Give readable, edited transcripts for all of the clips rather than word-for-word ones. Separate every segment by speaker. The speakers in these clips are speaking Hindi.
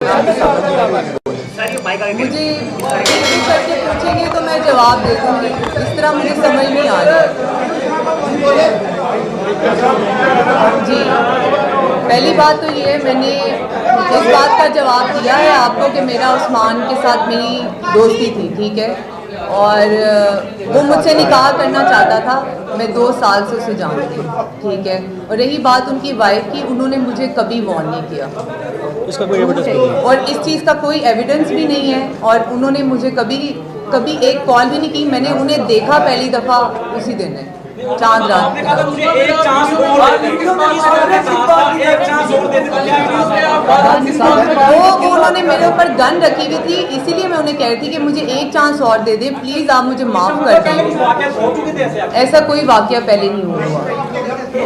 Speaker 1: मुझे करके पूछेंगे तो मैं जवाब दे दूँगी। इस तरह मुझे समझ नहीं आ रहा है। जी, पहली बात तो ये, मैंने इस बात का जवाब दिया है आपको कि मेरा उस्मान के साथ मेरी दोस्ती थी, ठीक है, और वो मुझसे निकाह करना चाहता था। मैं 2 साल से उसे जानती हूँ, ठीक है। और रही बात उनकी वाइफ की, उन्होंने मुझे कभी वार्न नहीं किया,
Speaker 2: इसका कोई एविडेंस नहीं है,
Speaker 1: और इस चीज़ का कोई एविडेंस भी नहीं है। और उन्होंने मुझे कभी एक कॉल भी नहीं की। मैंने उन्हें देखा पहली दफ़ा उसी दिन है, चांद रात। वो उन्होंने मेरे ऊपर गन रखी हुई थी, इसीलिए मैं उन्हें कह रही थी कि मुझे एक चांस और दे दे प्लीज़, आप मुझे माफ़ कर दें। ऐसा कोई वाकया पहले नहीं हुआ।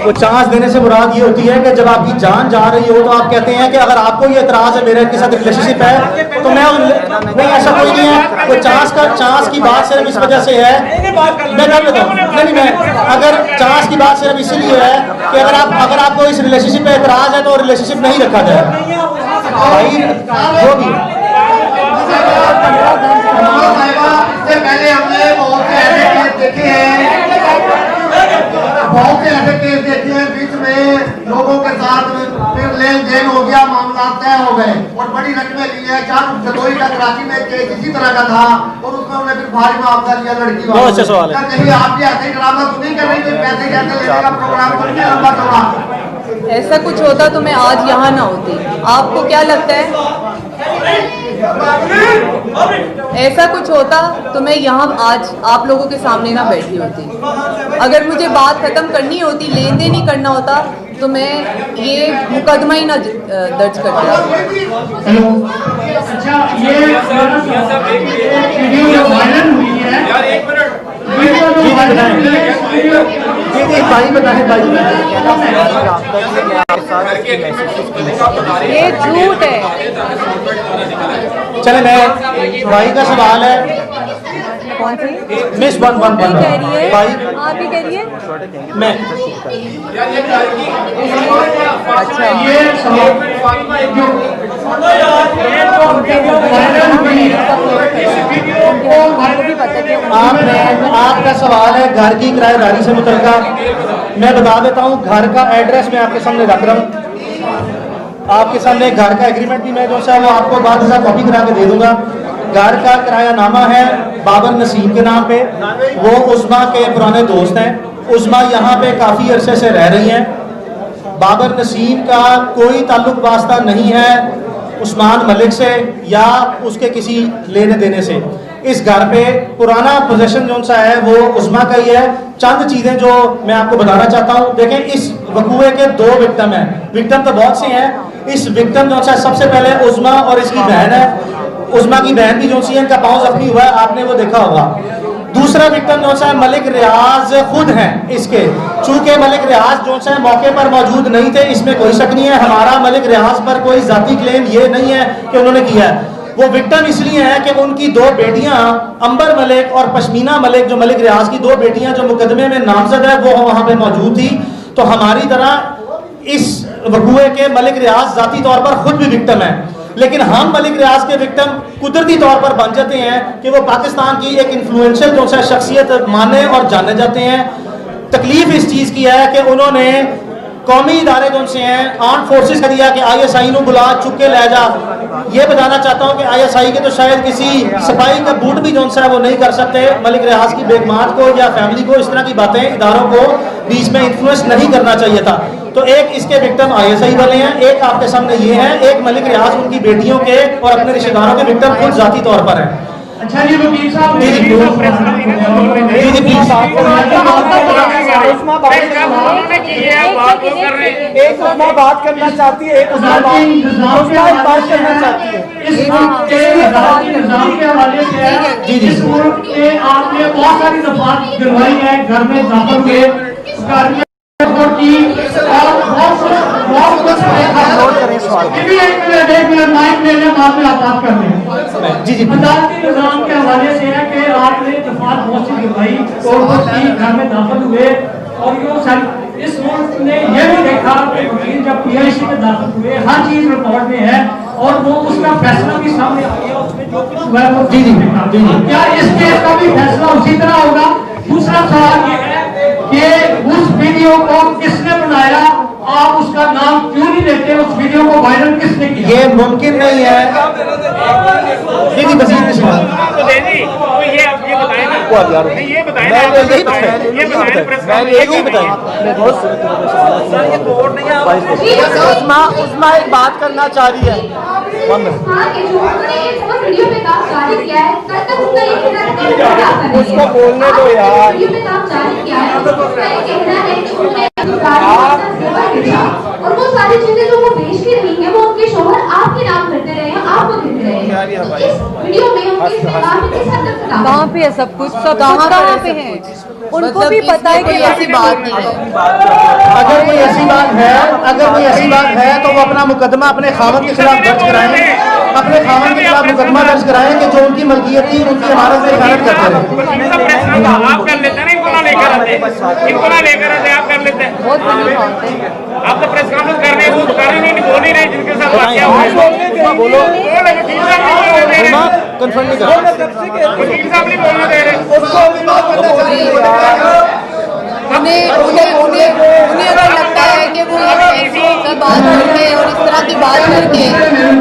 Speaker 2: वो चांस देने से मुराद ये होती है कि जब आपकी जान जा रही हो तो आप कहते हैं कि अगर आपको ये एतराज़ है मेरे के साथ रिलेशनशिप है तो मैं नहीं, ऐसा कोई नहीं है। वो चांस की बात सिर्फ इस वजह से है, मैं क्या बताऊँ, नहीं, मैं अगर चांस की बात सिर्फ इसीलिए है कि अगर आपको इस रिलेशनशिप पे एतराज़ है तो रिलेशनशिप नहीं रखा जाए भाई, जो भी।
Speaker 3: पहले हमने बहुत से ऐसे केस देखे हैं, बीच में लोगों के साथ फिर लेन देन हो गया, मामला तय हो गए और बड़ी रकमें ली है। 4 जनवरी का कराची में केस इसी तरह का था और उसमें उन्हें फिर भारी मुआवजा लिया लड़की वालों।
Speaker 2: अच्छा सवाल है,
Speaker 3: कहीं आप भी ऐसे ड्रामा तो नहीं कर रही, कोई पैसे कैसे लेने का प्रोग्राम तो नहीं लंबा चौड़ा?
Speaker 1: ऐसा कुछ होता तो मैं आज यहाँ ना होती। आपको क्या लगता है ऐसा कुछ होता तो मैं यहाँ आज आप लोगों के सामने ना बैठी होती? अगर मुझे बात खत्म करनी होती, लेन देन ही करना होता, तो मैं ये मुकदमा ही ना दर्ज करती।
Speaker 4: अच्छा, ये वीडियो वायरल हुई है,
Speaker 1: ये झूठ है।
Speaker 2: चले, मैं भाई का सवाल है,
Speaker 1: कौन सी
Speaker 2: मिस वन
Speaker 1: कह रही है?
Speaker 2: भाई
Speaker 1: आप ही कह रही है?
Speaker 2: मैं
Speaker 1: अच्छा,
Speaker 4: ये
Speaker 2: आपका सवाल है घर की किराएदारी से मुतल्लिका। मैं बता देता हूँ, घर का एड्रेस मैं आपके सामने रख रहा हूँ, आपके सामने घर का एग्रीमेंट भी मैं जो सा वो आपको बाद में कॉपी करा के दे दूंगा। घर का किराया नामा है बाबर नसीम के नाम पे, वो उस्मा के पुराने दोस्त हैं। उस्मा यहाँ पे काफ़ी अरसे से रह रही हैं। बाबर नसीम का कोई ताल्लुक वास्ता नहीं है उस्मान मलिक से या उसके किसी लेने देने से। इस घर पे पुराना पोजेशन जो सा है वो उस्मा का ही है। चंद चीज़ें जो मैं आपको बताना चाहता हूँ, देखें, इस वकूए के 2 विक्टिम हैं। विक्टिम तो बहुत से हैं, इस विक्टिम जो सा सबसे पहले उस्मा और इसकी बहन है। उस्मा की बहन भी जो सी है, इनका पाँव जख्मी हुआ है, आपने वो देखा होगा। दूसरा विक्टिम जो सा मलिक रियाज खुद हैं इसके। चूंकि मलिक रियाज जो सा मौके पर मौजूद नहीं थे, इसमें कोई शक नहीं है। हमारा मलिक रियाज पर कोई जाती क्लेम ये नहीं है कि उन्होंने किया है। वो विक्टिम इसलिए है कि उनकी 2 बेटियां अंबर मलिक और पश्मीना मलिक, जो मलिक रियाज की 2 बेटियां जो मुकदमे में नामजद है, वो वहां पे मौजूद थी। तो हमारी तरह इस वकूए के मलिक रियाज जाती तौर पर खुद भी विक्टिम है, लेकिन हम मलिक रियाज के विक्टिम कुदरती तौर पर बन जाते हैं कि वो पाकिस्तान की एक इन्फ्लुएंशियल जो सा शख्सियत माने और जाने जाते हैं। तकलीफ इस चीज़ की है कि उन्होंने कौमी इदारे जो से हैं, आर्म फोर्सेस का दिया कि ISI को बुला चुक के ले जा। ये बताना चाहता हूँ कि ISI के तो शायद किसी सफाई का बूट भी जो सा है वो नहीं कर सकते। मलिक रियाज की बेगमात को या फैमिली को इस तरह की बातें इदारों को बीच में इन्फ्लुएंस नहीं करना चाहिए था। तो एक इसके विक्टिम ISI वाले हैं, एक आपके सामने ये है, एक मलिक रियाज उनकी बेटियों के और अपने रिश्तेदारों के विक्टिम खुद जाती तौर पर है।
Speaker 4: अच्छा जी, वकील साहब,
Speaker 5: एक उस्मा बात करना चाहती है, एक उस्मा बात करना चाहती है।
Speaker 4: के हवाले से इस मुल्क में आपने बहुत सारी दफात दिलवाई है, घर में दाखिल हुए, घर में अदालती निजाम के हवाले से है कि आपने दफात बहुत सी दिलवाई और घर में दाखिल हुए और इस मुल्क ने यह भी देखा कि वकील जब PIC में दाखिल हुए, हर चीज रिकॉर्ड में है और वो उसका फैसला भी सामने आ गया, उसमें जो कुछ हुआ है वो
Speaker 2: जी, जी, जी, जी।
Speaker 4: क्या इस केस का भी फैसला उसी तरह होगा? दूसरा सवाल ये है कि उस वीडियो को किसने बनाया, आप उसका नाम क्यों नहीं लेते? उस वीडियो को वायरल किसने किया?
Speaker 2: ये मुमकिन नहीं है। जी जी, बसीर की सवाल
Speaker 6: तो ये आप ये बताएं ना, नहीं ये बताएं ना,
Speaker 2: यही बताया,
Speaker 6: ये बताएं प्रेस
Speaker 2: मैंने यही बताया। उस्मा एक बात करना चाह रही है।
Speaker 5: उसको बोलने दो यार।
Speaker 7: और वो सारी चीजें जो वो बेच के रही है वो उनके शोहर आपके नाम करते रहे हैं, आपको देते रहे हैं। इस वीडियो में उनके इस्तेमाल में किस हद तक था?
Speaker 1: कहाँ पे है सब कुछ? सब कहाँ पे है? उनको भी पता है कि ऐसी बात नहीं है।
Speaker 2: अगर कोई ऐसी बात है, अगर कोई ऐसी बात है तो वो अपना मुकदमा अपने खावत के खिलाफ दर्ज कराएं, अपने खावत के खिलाफ मुकदमा दर्ज कराएं कि जो उनकी मलकियत थी उनकी इमारत में खयानत करते रहे।
Speaker 6: आप कर लेते हैं ना, इनको ना लेकर आते, आप कर लेते हैं।
Speaker 1: बहुत बड़ी बात है।
Speaker 6: आप तो प्रेस कॉन्फ्रेंस कर रहे हैं, वो कर ही नहीं, बोल ही रहे जिनके साथ वाकया हुआ है।
Speaker 2: बोलो,
Speaker 6: वकील साहब नहीं बोलने दे रहे,
Speaker 2: कंफर्म नहीं कर
Speaker 6: वकील साहब नहीं बोलने दे रहे।
Speaker 1: उन्हें अगर लगता है कि वो ऐसी सब बात करके और इस तरह की बात करके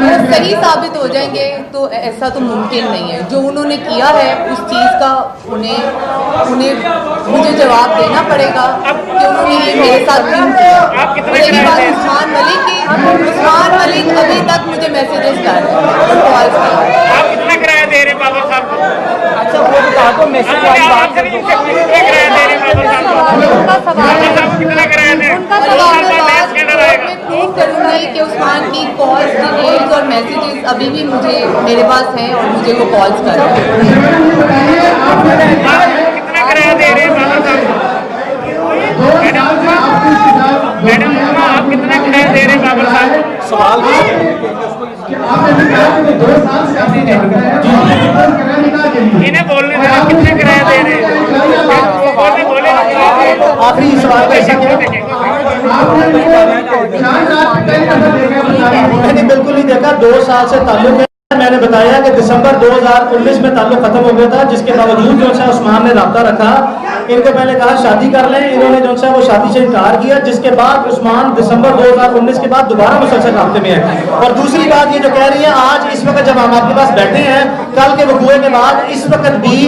Speaker 1: वो सही साबित हो जाएंगे, तो ऐसा तो मुमकिन नहीं है। जो उन्होंने किया है उस चीज़ का उन्हें मुझे जवाब देना पड़ेगा कि उन्होंने ये मेरे साथ क्यों किया। रही बात उस्मान मलिक की, उस्मान मलिक अभी तक मुझे मैसेजेस कर रहे हैं, कॉल्स कर रहे हैं।
Speaker 6: आप कितना किराया दे रहे बाबर साहब को?
Speaker 5: अच्छा वो बता दो, मैसेज वाली बात कर दो।
Speaker 6: कितना किराया दे रहे बाबर साहब को?
Speaker 1: उनका सवाल
Speaker 6: बाबर साहब को कितना किराया दे?
Speaker 1: मैं ठीक करूंगी कि उस्मान की कॉल्स, डिटेल्स और मैसेजेस अभी भी मेरे पास हैं और मुझे वो कॉल्स कर रहे हैं।
Speaker 6: कितना किराया दे रहे हैं बाबर साहब को? मैडम आप कितना किराया दे रहे हैं बाबर साहब को?
Speaker 2: सवाल
Speaker 6: इन्हें बोलने दे, आप कितना किराया दे रहे हैं? बोले
Speaker 2: आखिरी सवाल का ऐसा क्या? मैंने बिल्कुल नहीं देखा, 2 साल से ताल्लुक है। मैंने बताया कि दिसंबर 2019 में ताल्लुक खत्म हो गया था, जिसके बावजूद जो है उस्मान ने राब्ता रखा। इनको पहले कहा शादी कर लें, इन्होंने जो है वो शादी से इनकार किया, जिसके बाद उस्मान दिसंबर 2019 के बाद दोबारा मुसलसल राब्ते में है। और दूसरी बात ये जो कह रही है, आज इस वक्त जब हम आपके पास बैठे हैं, कल के वकूए के बाद इस वक्त भी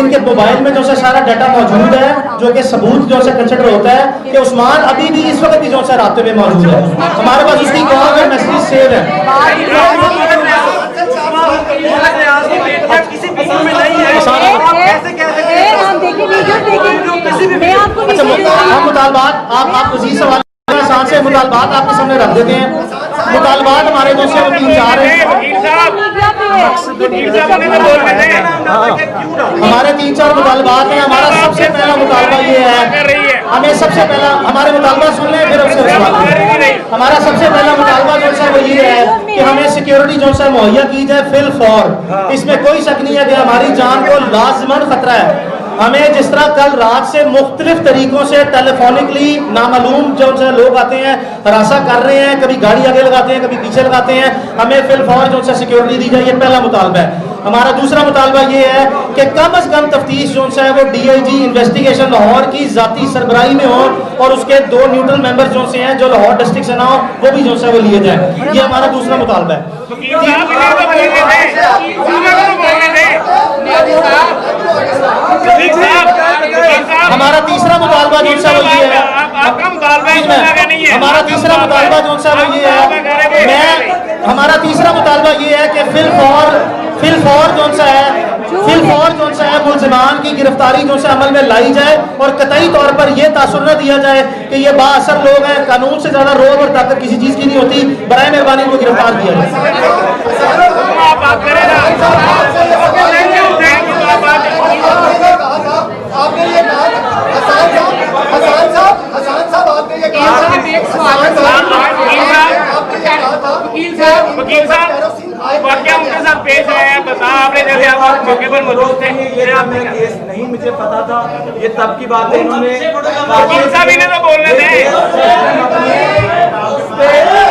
Speaker 2: इनके मोबाइल में जो है सारा डाटा मौजूद है, जो कि सबूत जो है कंसिडर होता है कि उस्मान अभी भी इस वक्त भी जो है राब्ते में मौजूद है। हमारे पास उसकी कॉल और मैसेज सेव है।
Speaker 5: किसी फिल्म में नहीं है, कैसे कैसे
Speaker 2: हम मुतालबात आप उसी सवाल आसान से मुतालबात आपके सामने रख देते हैं। मुतालबात हमारे दोस्त वो 3-4 हैं, हमारे 3-4 मुतालबात हैं। हमारा सबसे पहला मुतालबा ये है, हमें सबसे पहला हमारे मुतालबा सुन लें फिर उससे सवाल करें। हमारा सबसे पहला मुतालबा जो है वो ये है कि हमें सिक्योरिटी जो है मुहैया की जाए फिल फॉर। इसमें कोई शक नहीं है कि हमारी जान को लाजमन खतरा है। हमें जिस तरह कल रात से मुख्तलिफ तरीकों से टेलीफोनिकली नामालूम जो लोग आते हैं, हरासा कर रहे हैं, कभी गाड़ी आगे लगाते हैं, कभी पीछे लगाते हैं, हमें फिल फौर जो है सिक्योरिटी दी जाए, ये पहला मुतालबा है। हमारा दूसरा मुतालबा ये है कि कम अज कम तफ्तीश जो है वो DIG इन्वेस्टिगेशन लाहौर की जाती सरबराही में हो और उसके 2 न्यूट्रल मेंबर जो से हैं जो लाहौर डिस्ट्रिक्ट से ना हो, वो भी जो है वो लिए जाए। ये हमारा दूसरा मुतालबा है। हमारा तीसरा मुतालबा जो है वो ये है, हमारा तीसरा मुतालबा जो है वो ये है, हमारा तीसरा मुतालबा ये है कि फिल फौर जो है मुलजिमान की गिरफ्तारी जो है अमल में लाई जाए और कतई तौर पर यह तासुर न दिया जाए कि ये बाअसर लोग हैं, कानून से ज्यादा रोब और ताकत किसी चीज की नहीं होती। बराए मेहरबानी को गिरफ्तार किया
Speaker 3: आपने ये कहा हसन साहब आपने ये कहा
Speaker 6: वकील साहब क्या उनके साथ पेश आया है, बता आपने जैसे आप मौके पर मौजूद थे।
Speaker 5: ये आपने केस नहीं मुझे पता था, ये तब की बात है। इन्होंने
Speaker 6: वकील साहब इन्हें तो बोलने थे,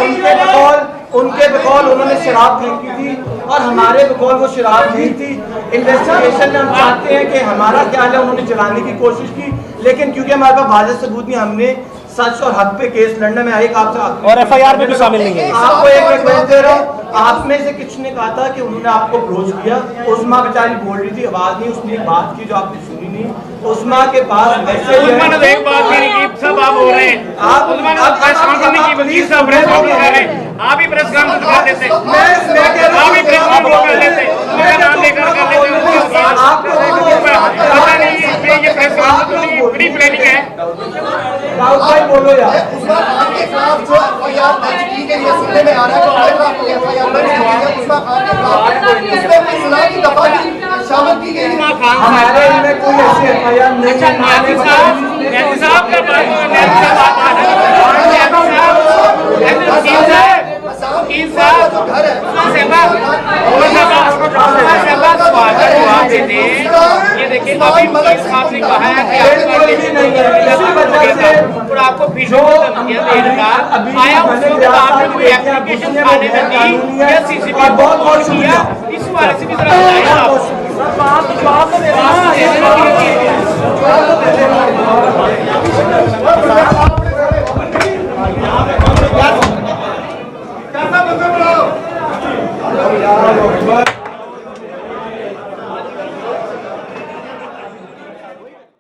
Speaker 5: उनके कॉल उनके बकौल उन्होंने शराब फेंकी थी और हमारे बकौल वो शराब नहीं थी। इन्वेस्टिगेशन में हम चाहते हैं कि हमारा क्या है, उन्होंने जलाने की कोशिश की, लेकिन क्योंकि हमारे पास वाज़ेह सबूत नहीं, हमने सच और हक पे केस लड़ने में एक आपसे
Speaker 2: और FIR में भी शामिल नहीं है।
Speaker 5: आपको एक रिक्वेस्ट दे रहा हूँ, आप में से किसी ने कहा था कि उन्होंने आपको अप्रोच किया, उस्मा बेचारी बोल रही थी, आवाज नहीं, उसने एक बात की जो आपने सुनी नहीं। उस्मा के पास मैसेज
Speaker 6: उस्मा ने एक बात की नहीं की, सब आप बोल रहे हैं।
Speaker 5: आप
Speaker 6: उस्मा ने प्रेस कॉन्फ्रेंस नहीं की, वकील साहब प्रेस कॉन्फ्रेंस कर रहे हैं, आप ही प्रेस कॉन्फ्रेंस कर लेते, आप ही प्रेस कॉन्फ्रेंस कर लेते, मेरा नाम लेकर कर लेते। आपको पता नहीं है ये प्रेस कॉन्फ्रेंस की बड़ी प्लानिंग है।
Speaker 5: राउत भाई बोलो यार।
Speaker 3: उस्मा खान के खिलाफ जो FIR दर्ज की गई है, सुनने में आ रहा है कि FIR दर्ज की गई है उस्मा खान के खिलाफ, उसमें कोई इस्लाह की दफा शामिल की गई है।
Speaker 5: हमारे इनमें कोई ऐसी FIR नहीं है।
Speaker 6: ये देखिए अभी मलिक साहब ने कहा है और आपको वीडियो आया उसके बाद आपने कोई एप्लीकेशन थाने में दी या CCTV बहुत किया, इस बारे से भी जरा बताइए आप।